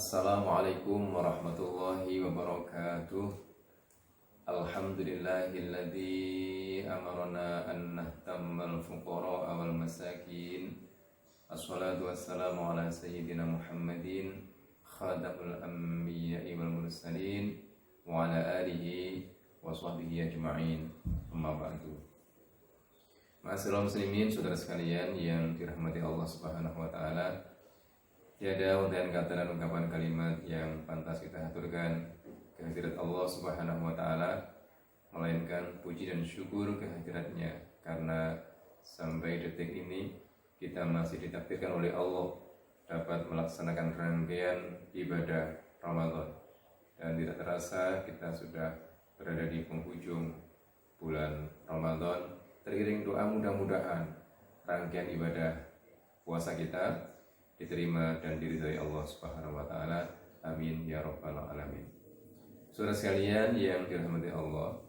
Assalamualaikum warahmatullahi wabarakatuh. Alhamdulillahilladzi amarna an nahtammal fuqara wal masakin. Assalatu wassalamu ala sayyidina Muhammadin khadamul anbiya'i wal mursalin wa ala alihi wa sahbihi ajma'in. Amma ba'du. Ma'asyiral muslimin, saudara sekalian yang dirahmati Allah Subhanahu wa taala. Tiada untayan kata dan ungkapan kalimat yang pantas kita haturkan kehadirat Allah Subhanahu wa taala, melainkan puji dan syukur kehadiratnya, karena sampai detik ini kita masih ditakdirkan oleh Allah dapat melaksanakan rangkaian ibadah Ramadan, dan tidak terasa kita sudah berada di penghujung bulan Ramadan. Teriring doa, mudah-mudahan rangkaian ibadah puasa kita diterima dan diridhai Allah Subhanahu wa taala. Amin ya rabbal alamin. Saudara sekalian yang dirahmati Allah,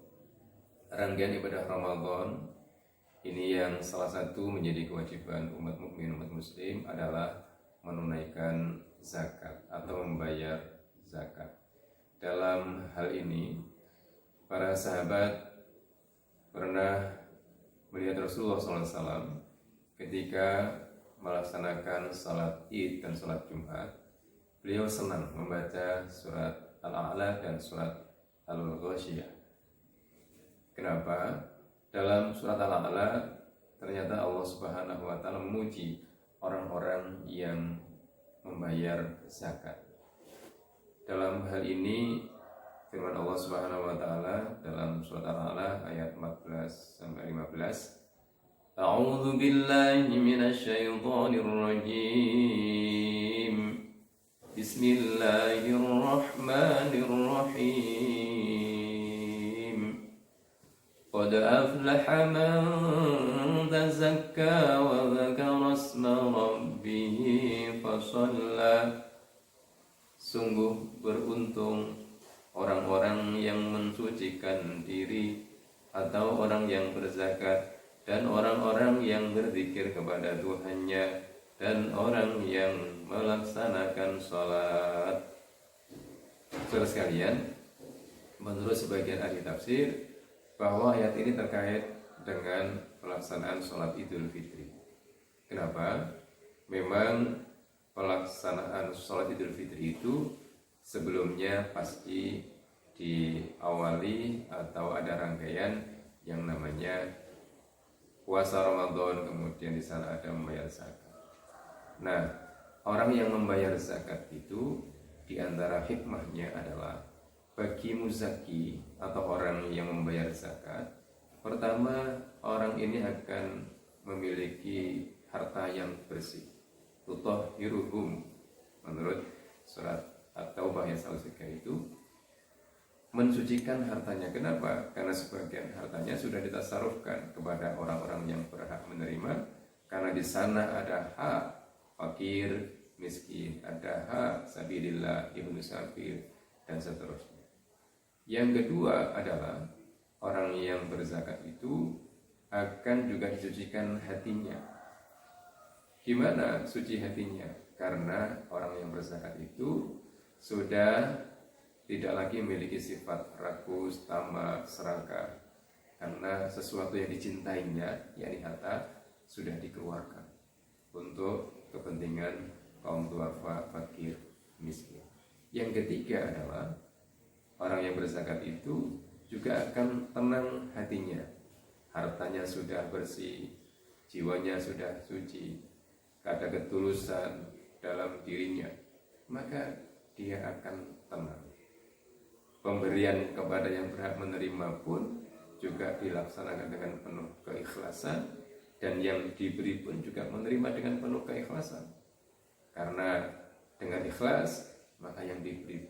rangkaian ibadah Ramadan ini yang salah satu menjadi kewajiban umat mukmin, umat muslim adalah menunaikan zakat atau membayar zakat. Dalam hal ini para sahabat pernah melihat Rasulullah SAW ketika melaksanakan salat Id dan salat Jumat. Beliau senang membaca surat Al-A'la dan surat Al-Ghasyiyah. Kenapa? Dalam surat Al-A'la ternyata Allah Subhanahu wa taala memuji orang-orang yang membayar zakat. Dalam hal ini firman Allah Subhanahu wa taala dalam surat Al-A'la ayat 14 sampai 15, A'udzu billahi minasyaitonir rajim. Bismillahirrahmanirrahim. Qad aflaha man tazakka wa dzakara isma rabbih fasalla. Sungguh beruntung orang-orang yang mensucikan diri atau orang yang berzakat, dan orang-orang yang berzikir kepada Tuhannya, dan orang yang melaksanakan sholat. Saudara sekalian, menurut sebagian ahli tafsir bahwa ayat ini terkait dengan pelaksanaan sholat Idul Fitri. Kenapa? Memang pelaksanaan sholat Idul Fitri itu sebelumnya pasti diawali atau ada rangkaian yang namanya puasa Ramadan, kemudian di sana ada membayar zakat. Nah, orang yang membayar zakat itu di antara hikmahnya adalah bagi muzaki atau orang yang membayar zakat, pertama orang ini akan memiliki harta yang bersih. Tutahhiruhum, menurut surat At-Taubah ayat 103 itu mensucikan hartanya. Kenapa? Karena sebagian hartanya sudah ditasarufkan kepada orang-orang yang berhak menerima, karena di sana ada hak fakir, miskin, ada hak sabilillah, ibnu safir, dan seterusnya. Yang kedua adalah orang yang berzakat itu akan juga disucikan hatinya. Gimana suci hatinya? Karena orang yang berzakat itu sudah tidak lagi memiliki sifat rakus, tamak, serakah, karena sesuatu yang dicintainya, yakni harta, sudah dikeluarkan untuk kepentingan kaum duafa, fakir, miskin. Yang ketiga adalah orang yang berzakat itu juga akan tenang hatinya, hartanya sudah bersih, jiwanya sudah suci, ada ketulusan dalam dirinya, maka dia akan tenang. Pemberian kepada yang berhak menerima pun juga dilaksanakan dengan penuh keikhlasan, dan yang diberi pun juga menerima dengan penuh keikhlasan. Karena dengan ikhlas, maka yang diberi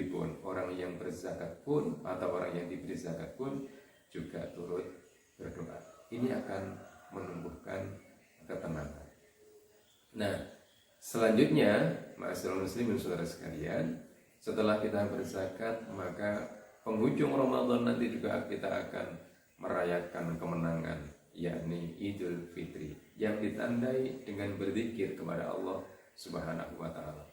pun, orang yang berzakat pun atau orang yang diberi zakat pun juga turut berdoa. Ini akan menumbuhkan ketenangan. Nah, selanjutnya, ma'asyiral muslimin, saudara sekalian, setelah kita berzakat, maka penghujung Ramadan nanti juga kita akan merayakan kemenangan, yakni Idul Fitri, yang ditandai dengan berzikir kepada Allah Subhanahu wa taala.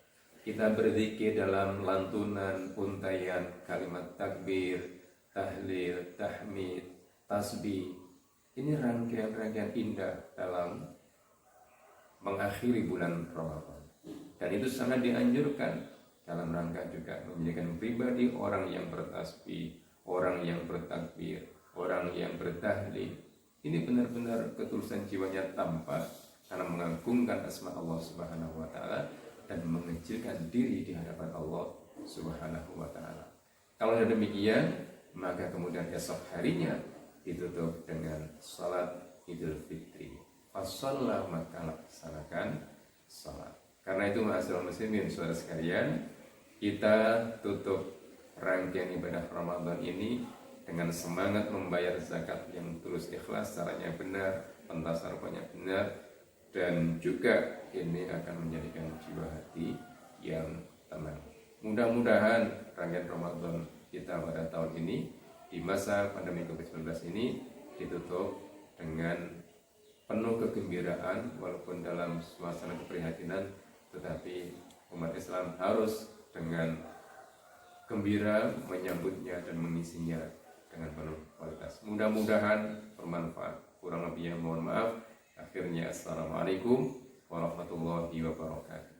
kita berzikir dalam lantunan, untaian kalimat takbir, tahlil, tahmid, tasbih. Ini rangkaian-rangkaian indah dalam mengakhiri bulan Ramadan. Dan itu sangat dianjurkan dalam rangka juga menjadikan pribadi orang yang bertasbih, orang yang bertakbir, orang yang bertahlil. Ini benar-benar ketulusan jiwanya tampak karena mengagungkan asma Allah Subhanahu wa taala dan mengecilkan diri di hadapan Allah Subhanahu wa taala. Kalau demikian, maka kemudian esok harinya ditutup dengan salat Idul Fitri. Fasallah, maka laksanakan salat. Karena itu ma'asyiral muslimin saudara sekalian, kita tutup rangkaian ibadah Ramadan ini dengan semangat membayar zakat yang tulus ikhlas, caranya benar, pentasarufnya benar, dan juga ini akan menjadikan jiwa hati yang tenang. Mudah-mudahan rangkaian Ramadan kita pada tahun ini di masa pandemi COVID-19 ini ditutup dengan penuh kegembiraan, walaupun dalam suasana keprihatinan, tetapi umat Islam harus dengan gembira menyambutnya dan mengisinya dengan penuh kualitas. Mudah-mudahan bermanfaat. Kurang lebihnya mohon maaf. Akhirnya, assalamualaikum warahmatullahi wabarakatuh.